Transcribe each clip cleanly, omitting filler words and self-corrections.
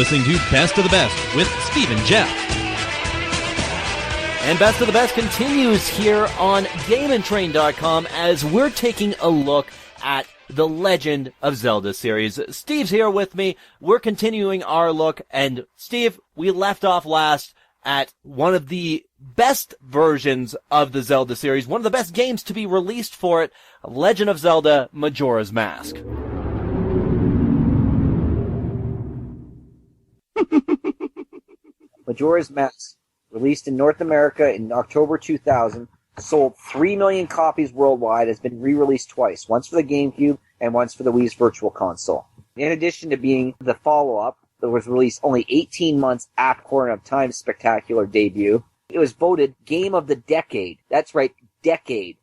listening to Best of the Best with Steve and Jeff. And Best of the Best continues here on GameNTrain.com as we're taking a look at the Legend of Zelda series. Steve's here with me. We're continuing our look, and Steve, we left off last at one of the best versions of the Zelda series, one of the best games to be released for it, Legend of Zelda Majora's Mask. Majora's Mask, released in North America in October 2000, sold 3 million copies worldwide, has been re-released twice, once for the GameCube and once for the Wii's Virtual Console. In addition to being the follow-up that was released only 18 months after Ocarina of Time's spectacular debut, it was voted Game of the Decade. That's right, decade.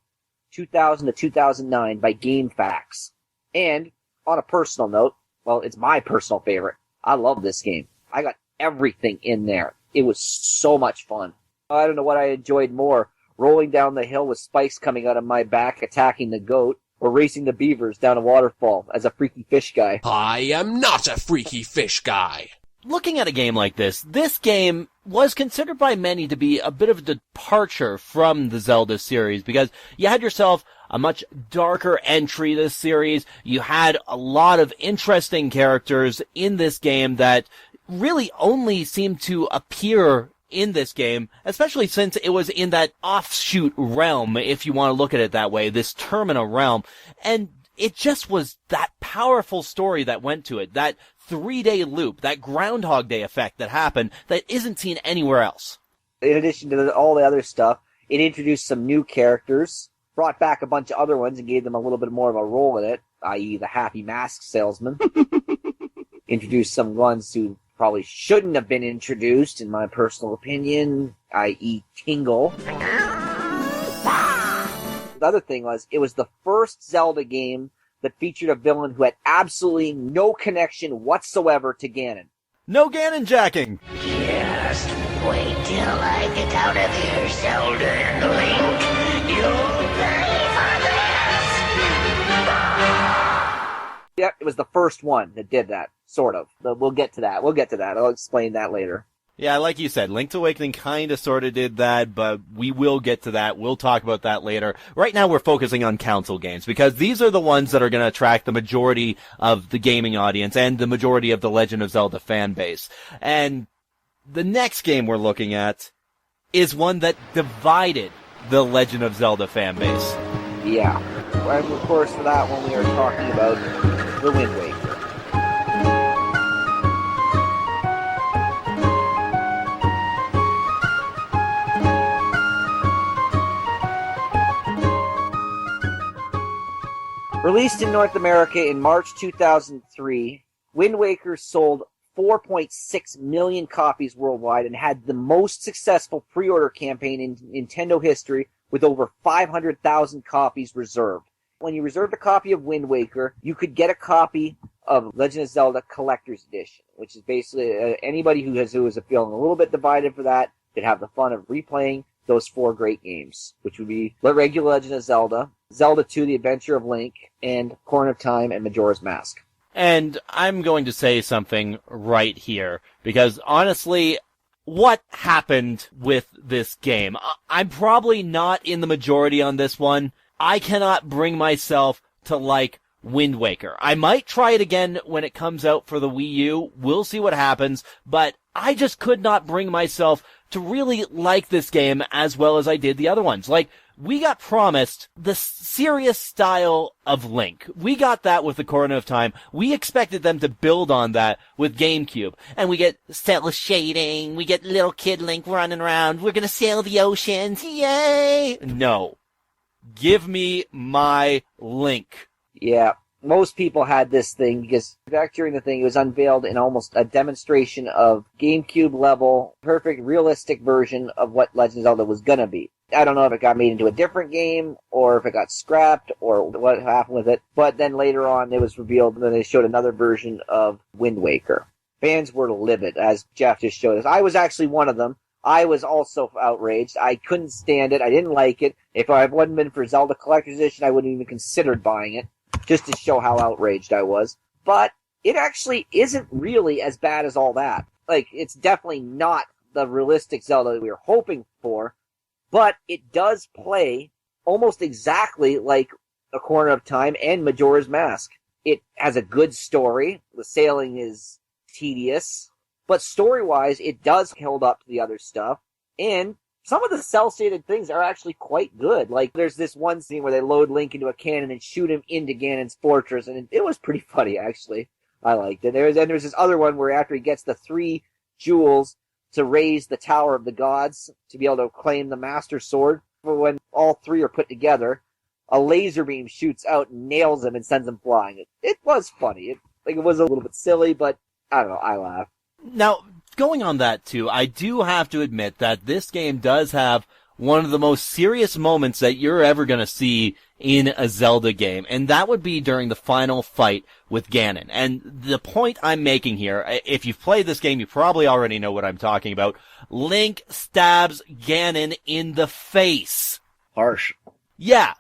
2000 to 2009 by GameFAQs. And, on a personal note, well, it's my personal favorite. I love this game. I got everything in there. It was so much fun. I don't know what I enjoyed more, rolling down the hill with spikes coming out of my back, attacking the goat, or racing the beavers down a waterfall as a freaky fish guy. I am not a freaky fish guy. Looking at a game like this game was considered by many to be a bit of a departure from the Zelda series because you had yourself a much darker entry this series. You had a lot of interesting characters in this game that really only seemed to appear in this game, especially since it was in that offshoot realm, if you want to look at it that way, this Termina realm. And it just was that powerful story that went to it, that 3-day loop, that Groundhog Day effect that happened that isn't seen anywhere else. In addition to all the other stuff, it introduced some new characters, brought back a bunch of other ones and gave them a little bit more of a role in it, i.e. the happy mask salesman. Introduced some ones who probably shouldn't have been introduced, in my personal opinion, i.e. Tingle. The other thing was, it was the first Zelda game that featured a villain who had absolutely no connection whatsoever to Ganon. No Ganon jacking! Just wait till I get out of here, Zelda and Link. You'll pay for this! Yep, it was the first one that did that, sort of. But we'll get to that. I'll explain that later. Yeah, like you said, Link's Awakening kind of sort of did that, but we will get to that. We'll talk about that later. Right now we're focusing on console games, because these are the ones that are going to attract the majority of the gaming audience and the majority of the Legend of Zelda fan base. And the next game we're looking at is one that divided the Legend of Zelda fan base. Yeah. And of course, for that one, we are talking about the Windwaker. Released in North America in March 2003, Wind Waker sold 4.6 million copies worldwide and had the most successful pre-order campaign in Nintendo history, with over 500,000 copies reserved. When you reserved a copy of Wind Waker, you could get a copy of Legend of Zelda Collector's Edition, which is basically anybody who is feeling a little bit divided for that could have the fun of replaying those 4 great games, which would be the regular Legend of Zelda, Zelda 2, The Adventure of Link, and Ocarina of Time and Majora's Mask. And I'm going to say something right here, because honestly, what happened with this game? I'm probably not in the majority on this one. I cannot bring myself to like Wind Waker. I might try it again when it comes out for the Wii U. We'll see what happens, but I just could not bring myself to really like this game as well as I did the other ones. Like, we got promised the serious style of Link. We got that with the Ocarina of Time. We expected them to build on that with GameCube. And we get cel shading, we get little kid Link running around, we're gonna sail the oceans, yay! No. Give me my Link. Yeah. Most people had this thing because back during the thing, it was unveiled in almost a demonstration of GameCube level, perfect, realistic version of what Legend of Zelda was gonna be. I don't know if it got made into a different game, or if it got scrapped, or what happened with it, but then later on it was revealed, and then they showed another version of Wind Waker. Fans were livid, as Jeff just showed us. I was actually one of them. I was also outraged. I couldn't stand it. I didn't like it. If I hadn't been for Zelda Collector's Edition, I wouldn't even considered buying it, just to show how outraged I was. But it actually isn't really as bad as all that. Like, it's definitely not the realistic Zelda that we were hoping for, but it does play almost exactly like A Corner of Time and Majora's Mask. It has a good story. The sailing is tedious, but story-wise, it does hold up to the other stuff, and some of the cel-shaded things are actually quite good. Like, there's this one scene where they load Link into a cannon and shoot him into Ganon's fortress, and it was pretty funny, actually. I liked it. There's this other one where after he gets the 3 jewels to raise the Tower of the Gods to be able to claim the Master Sword, when all 3 are put together, a laser beam shoots out and nails him and sends him flying. It was funny. It was a little bit silly, but I don't know, I laughed. Now, going on that too, I do have to admit that this game does have one of the most serious moments that you're ever going to see in a Zelda game, and that would be during the final fight with Ganon. And the point I'm making here, if you've played this game, you probably already know what I'm talking about. Link stabs Ganon in the face. Harsh. Yeah,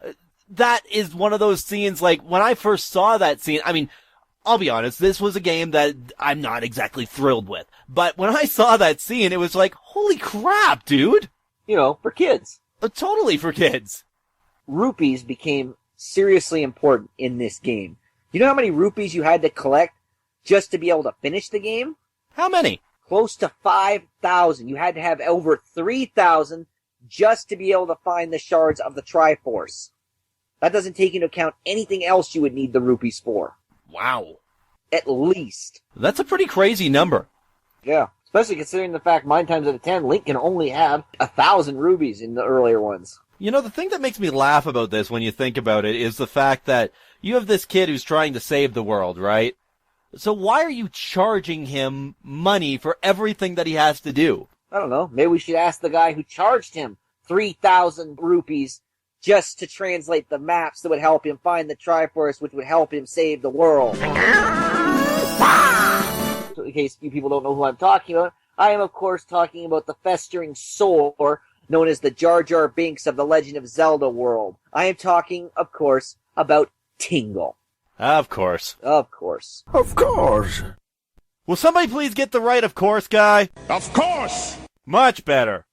that is one of those scenes, like, when I first saw that scene, I mean, I'll be honest, this was a game that I'm not exactly thrilled with. But when I saw that scene, it was like, holy crap, dude! You know, for kids. Totally for kids. Rupees became seriously important in this game. You know how many rupees you had to collect just to be able to finish the game? How many? Close to 5,000. You had to have over 3,000 just to be able to find the shards of the Triforce. That doesn't take into account anything else you would need the rupees for. Wow. At least. That's a pretty crazy number. Yeah. Especially considering the fact 9 times out of 10, Link can only have 1,000 rubies in the earlier ones. You know, the thing that makes me laugh about this when you think about it is the fact that you have this kid who's trying to save the world, right? So why are you charging him money for everything that he has to do? I don't know. Maybe we should ask the guy who charged him 3,000 rupees just to translate the maps that would help him find the Triforce, which would help him save the world. So in case you people don't know who I'm talking about, I am, of course, talking about the festering sore known as the Jar Jar Binks of the Legend of Zelda world. I am talking, of course, about Tingle. Of course. Of course. Of course. Will somebody please get the right of course guy? Of course. Much better.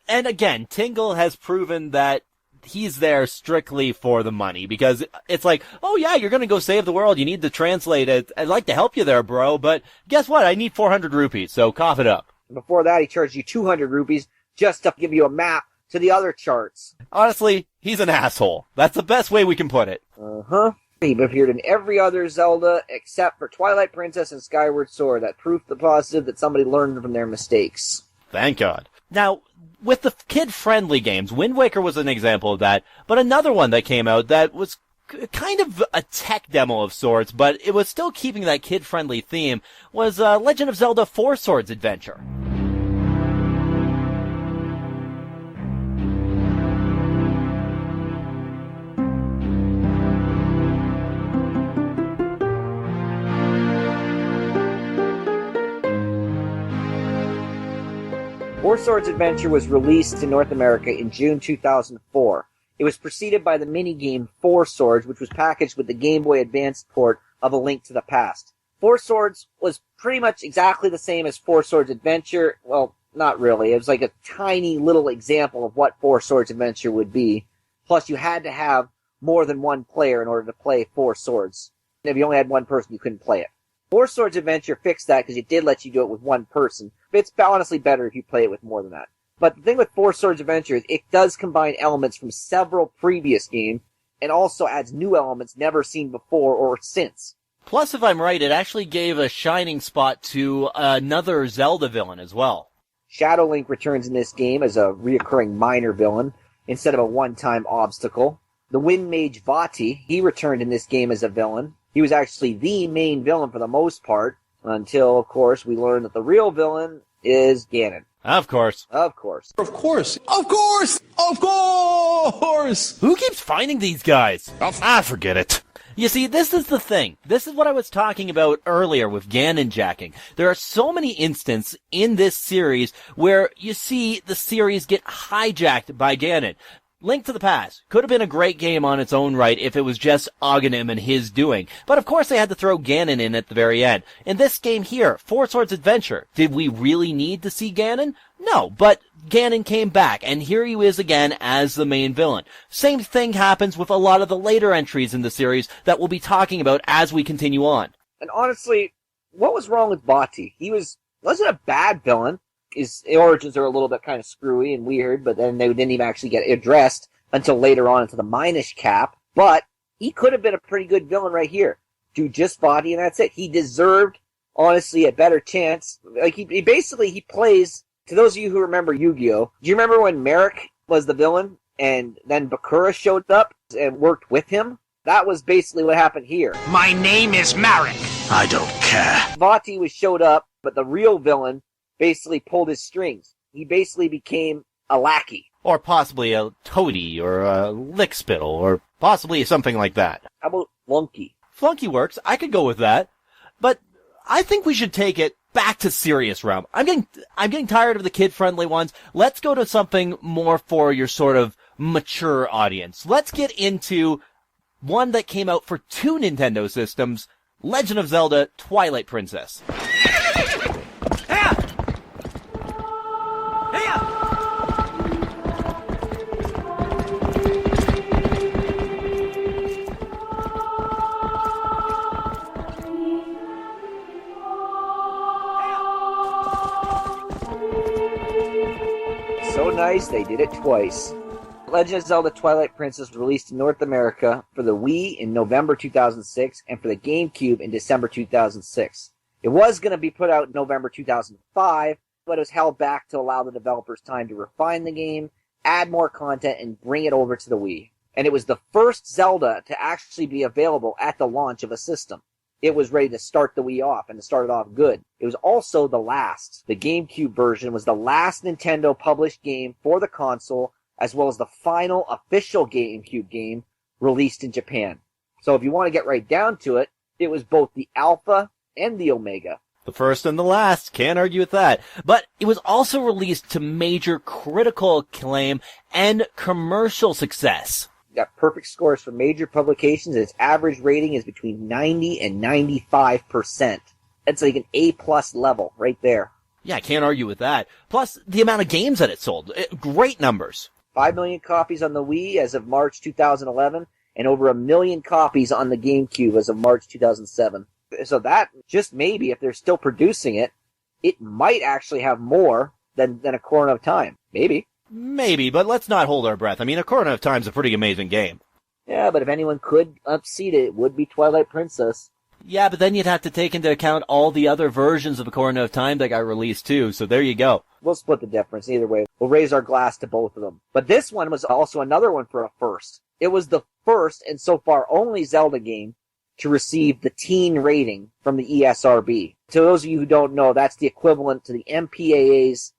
And again, Tingle has proven that he's there strictly for the money, because it's like, oh yeah, you're gonna go save the world, you need to translate it, I'd like to help you there, bro, but guess what, I need 400 rupees, so cough it up. Before that, he charged you 200 rupees just to give you a map to the other charts. Honestly, he's an asshole. That's the best way we can put it. Uh-huh. He appeared in every other Zelda except for Twilight Princess and Skyward Sword. That proof the positive that somebody learned from their mistakes. Thank God. Now, with the kid-friendly games, Windwaker was an example of that, but another one that came out that was kind of a tech demo of sorts, but it was still keeping that kid-friendly theme, was Legend of Zelda 4 Swords Adventure. Four Swords Adventure was released in North America in June 2004. It was preceded by the minigame Four Swords, which was packaged with the Game Boy Advance port of A Link to the Past. Four Swords was pretty much exactly the same as Four Swords Adventure. Well, not really. It was like a tiny little example of what Four Swords Adventure would be. Plus, you had to have more than one player in order to play Four Swords. And if you only had one person, you couldn't play it. Four Swords Adventure fixed that because it did let you do it with one person. But it's honestly better if you play it with more than that. But the thing with Four Swords Adventure is it does combine elements from several previous games and also adds new elements never seen before or since. Plus, if I'm right, it actually gave a shining spot to another Zelda villain as well. Shadow Link returns in this game as a reoccurring minor villain instead of a one-time obstacle. The Wind Mage Vati, he returned in this game as a villain. He was actually the main villain for the most part, until, of course, we learn that the real villain is Ganon. Of course. Of course. Of course. Of course. Of course. Who keeps finding these guys? Forget it. You see, this is the thing. This is what I was talking about earlier with Ganon jacking. There are so many instances in this series where you see the series get hijacked by Ganon. Link to the Past could have been a great game on its own right if it was just Aghanim and his doing. But of course they had to throw Ganon in at the very end. In this game here, Four Swords Adventure, did we really need to see Ganon? No, but Ganon came back, and here he is again as the main villain. Same thing happens with a lot of the later entries in the series that we'll be talking about as we continue on. And honestly, what was wrong with Bati? He wasn't a bad villain. His origins are a little bit kind of screwy and weird, but then they didn't even actually get addressed until later on into the Minish Cap. But he could have been a pretty good villain right here. Do just Bati and that's it. He deserved, honestly, a better chance. Like, he basically plays, to those of you who remember Yu-Gi-Oh! Do you remember when Merrick was the villain and then Bakura showed up and worked with him? That was basically what happened here. My name is Marek. I don't care. Bati showed up, but the real villain basically pulled his strings. He basically became a lackey. Or possibly a toady, or a lickspittle, or possibly something like that. How about Flunky? Flunky works. I could go with that. But I think we should take it back to serious realm. I'm getting tired of the kid-friendly ones. Let's go to something more for your sort of mature audience. Let's get into one that came out for 2 Nintendo systems, Legend of Zelda Twilight Princess. So nice, they did it twice. Legend of Zelda Twilight Princess was released in North America for the Wii in November 2006 and for the GameCube in December 2006. It was going to be put out in November 2005, but it was held back to allow the developers time to refine the game, add more content, and bring it over to the Wii. And it was the first Zelda to actually be available at the launch of a system. It was ready to start the Wii off, and to start it off good. It was also the last. The GameCube version was the last Nintendo published game for the console, as well as the final official GameCube game released in Japan. So if you want to get right down to it, it was both the Alpha and the Omega. The first and the last, can't argue with that. But it was also released to major critical acclaim and commercial success. Got perfect scores from major publications, and its average rating is between 90 and 95%. That's like an A-plus level right there. Yeah, I can't argue with that. Plus, the amount of games that it sold. Great numbers. 5 million copies on the Wii as of March 2011, and over 1 million copies on the GameCube as of March 2007. So that, just maybe, if they're still producing it, it might actually have more than Ocarina of Time. Maybe. Maybe, but let's not hold our breath. I mean, Ocarina of Time's a pretty amazing game. Yeah, but if anyone could unseat it, it would be Twilight Princess. Yeah, but then you'd have to take into account all the other versions of Ocarina of Time that got released too, so there you go. We'll split the difference either way. We'll raise our glass to both of them. But this one was also another one for a first. It was the first, and so far only, Zelda game to receive the teen rating from the ESRB. To those of you who don't know, that's the equivalent to the MPAA's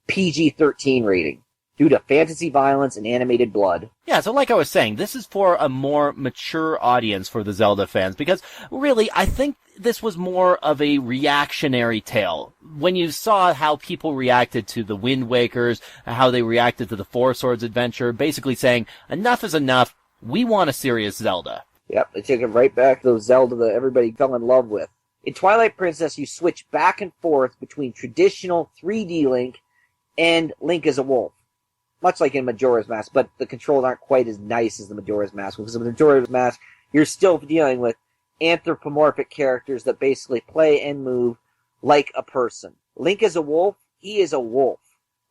PG-13 rating, due to fantasy violence and animated blood. Yeah, so like I was saying, this is for a more mature audience for the Zelda fans, because really, I think this was more of a reactionary tale. When you saw how people reacted to the Windwakers, how they reacted to the Four Swords Adventure, basically saying, enough is enough, we want a serious Zelda. Yep, they took it right back to those Zelda that everybody fell in love with. In Twilight Princess, you switch back and forth between traditional 3D Link and Link as a wolf. Much like in Majora's Mask, but the controls aren't quite as nice as the Majora's Mask. Because in the Majora's Mask, you're still dealing with anthropomorphic characters that basically play and move like a person. Link as a wolf, he is a wolf.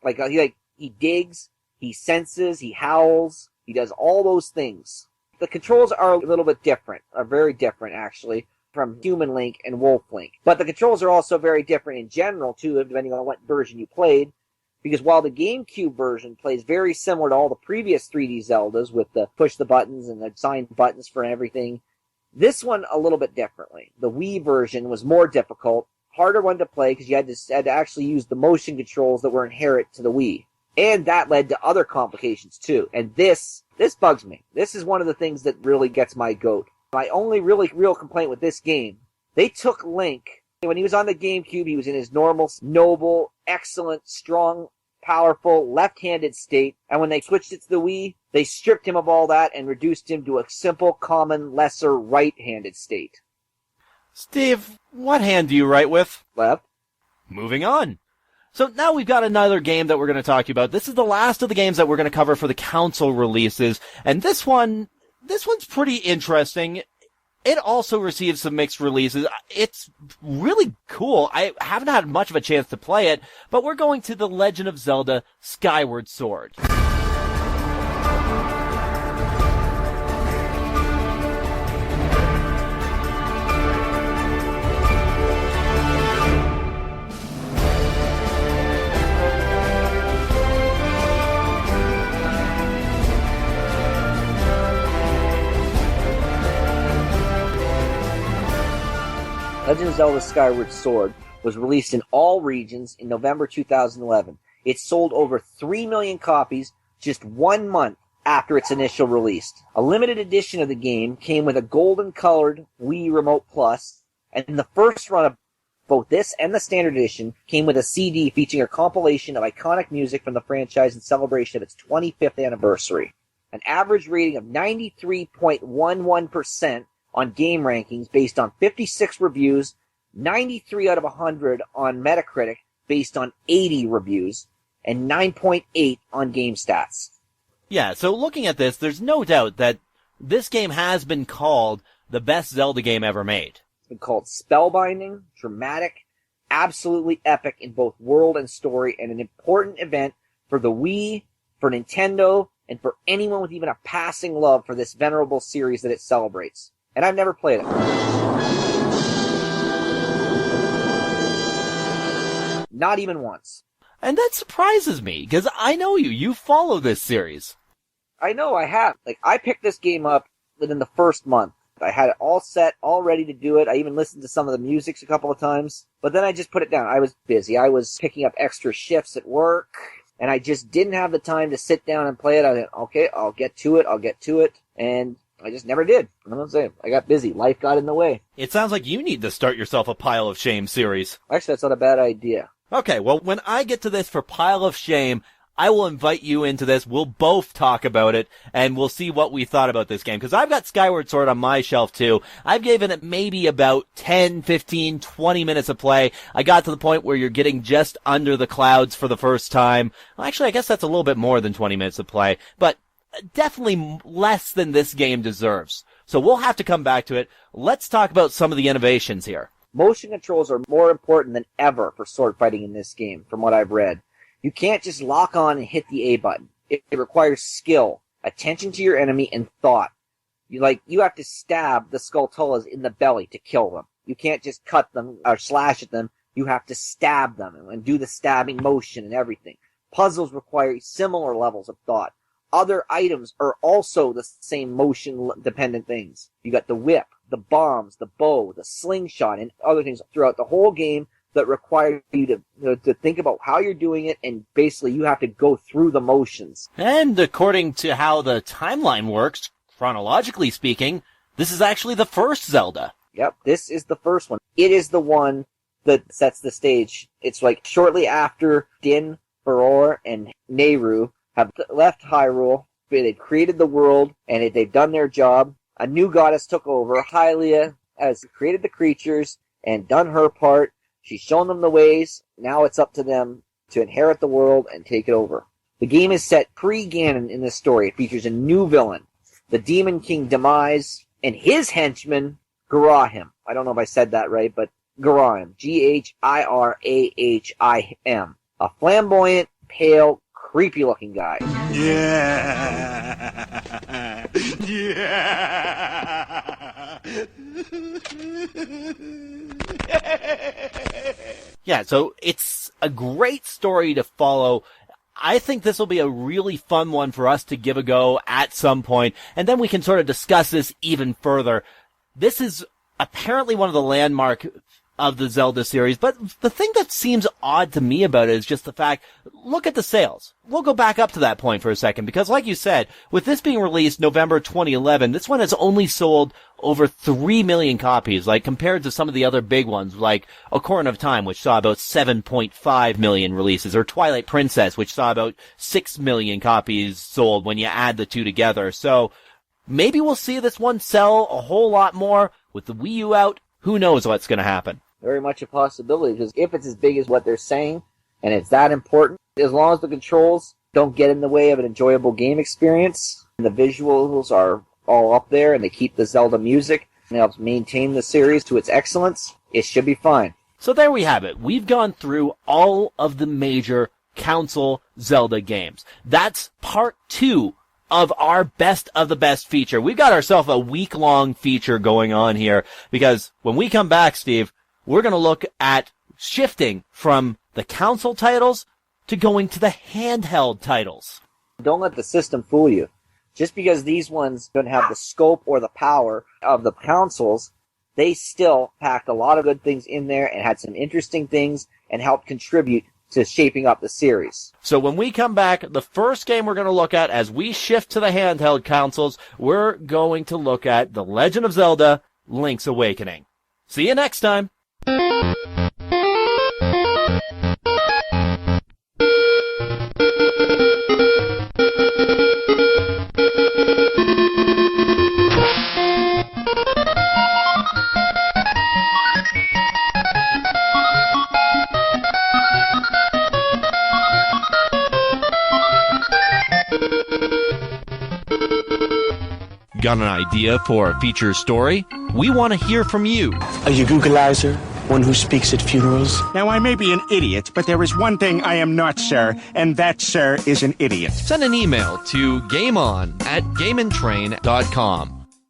He digs, he senses, he howls, he does all those things. The controls are a little bit different, are very different actually, from Human Link and Wolf Link. But the controls are also very different in general too, depending on what version you played. Because while the GameCube version plays very similar to all the previous 3D Zeldas with the push the buttons and the assign buttons for everything, this one a little bit differently. The Wii version was more difficult, harder one to play because you had to actually use the motion controls that were inherent to the Wii. And that led to other complications too. And this bugs me. This is one of the things that really gets my goat. My only real complaint with this game, they took Link. When he was on the GameCube, he was in his normal, noble, excellent, strong powerful, left-handed state, and when they switched it to the Wii, they stripped him of all that and reduced him to a simple, common, lesser right-handed state. Steve, what hand do you write with? Left. Moving on. So now we've got another game that we're going to talk about. This is the last of the games that we're going to cover for the console releases, and this one's pretty interesting. It also received some mixed releases. It's really cool. I haven't had much of a chance to play it, but we're going to The Legend of Zelda Skyward Sword. Legend of Zelda Skyward Sword was released in all regions in November 2011. It sold over 3 million copies just 1 month after its initial release. A limited edition of the game came with a golden-colored Wii Remote Plus, and the first run of both this and the standard edition came with a CD featuring a compilation of iconic music from the franchise in celebration of its 25th anniversary. An average rating of 93.11% on game rankings based on 56 reviews, 93 out of 100 on Metacritic based on 80 reviews, and 9.8 on GameStats. Yeah, so looking at this, there's no doubt that this game has been called the best Zelda game ever made. It's been called spellbinding, dramatic, absolutely epic in both world and story, and an important event for the Wii, for Nintendo, and for anyone with even a passing love for this venerable series that it celebrates. And I've never played it. Not even once. And that surprises me, because I know you. You follow this series. I know I have. I picked this game up within the first month. I had it all set, all ready to do it. I even listened to some of the music a couple of times. But then I just put it down. I was busy. I was picking up extra shifts at work. And I just didn't have the time to sit down and play it. I thought, okay, I'll get to it. And I just never did. I'm not saying. I got busy. Life got in the way. It sounds like you need to start yourself a Pile of Shame series. Actually, that's not a bad idea. Okay, well, when I get to this for Pile of Shame, I will invite you into this. We'll both talk about it, and we'll see what we thought about this game. Because I've got Skyward Sword on my shelf, too. I've given it maybe about 10, 15, 20 minutes of play. I got to the point where you're getting just under the clouds for the first time. Well, actually, I guess that's a little bit more than 20 minutes of play. But definitely less than this game deserves. So we'll have to come back to it. Let's talk about some of the innovations here. Motion controls are more important than ever for sword fighting in this game, from what I've read. You can't just lock on and hit the A button. It requires skill, attention to your enemy, and thought. You have to stab the Skulltulas in the belly to kill them. You can't just cut them or slash at them. You have to stab them and do the stabbing motion and everything. Puzzles require similar levels of thought. Other items are also the same motion-dependent things. You got the whip, the bombs, the bow, the slingshot, and other things throughout the whole game that require you to think about how you're doing it, and basically you have to go through the motions. And according to how the timeline works, chronologically speaking, this is actually the first Zelda. Yep, this is the first one. It is the one that sets the stage. It's like shortly after Din, Baror, and Nehru have left Hyrule. They've created the world, and they've done their job. A new goddess took over. Hylia has created the creatures and done her part. She's shown them the ways. Now it's up to them to inherit the world and take it over. The game is set pre-Ganon in this story. It features a new villain, the Demon King Demise, and his henchman, Garahim. I don't know if I said that right, but Garahim. G-H-I-R-A-H-I-M. A flamboyant, pale, creepy-looking guy. Yeah. Yeah, so it's a great story to follow. I think this will be a really fun one for us to give a go at some point, and then we can sort of discuss this even further. This is apparently one of the landmark of the Zelda series, but the thing that seems odd to me about it is just the fact, look at the sales. We'll go back up to that point for a second, because like you said, with this being released November 2011, this one has only sold over 3 million copies, like compared to some of the other big ones, like Ocarina of Time, which saw about 7.5 million releases, or Twilight Princess, which saw about 6 million copies sold when you add the two together. So maybe we'll see this one sell a whole lot more with the Wii U out. Who knows what's going to happen? Very much a possibility, because if it's as big as what they're saying, and it's that important, as long as the controls don't get in the way of an enjoyable game experience, and the visuals are all up there, and they keep the Zelda music, and helps maintain the series to its excellence, it should be fine. So there we have it. We've gone through all of the major console Zelda games. That's part 2 of our best of the best feature. We've got ourselves a week-long feature going on here, because when we come back, Steve, we're going to look at shifting from the console titles to going to the handheld titles. Don't let the system fool you. Just because these ones don't have the scope or the power of the consoles, they still packed a lot of good things in there and had some interesting things and helped contribute to shaping up the series. So when we come back, the first game we're going to look at as we shift to the handheld consoles, we're going to look at The Legend of Zelda: Link's Awakening. See you next time. Got an idea for a feature story? We want to hear from you. Are you Googleizer? One who speaks at funerals? Now, I may be an idiot, but there is one thing I am not, sir, and that, sir, is an idiot. Send an email to gameon@GameNTrain.com.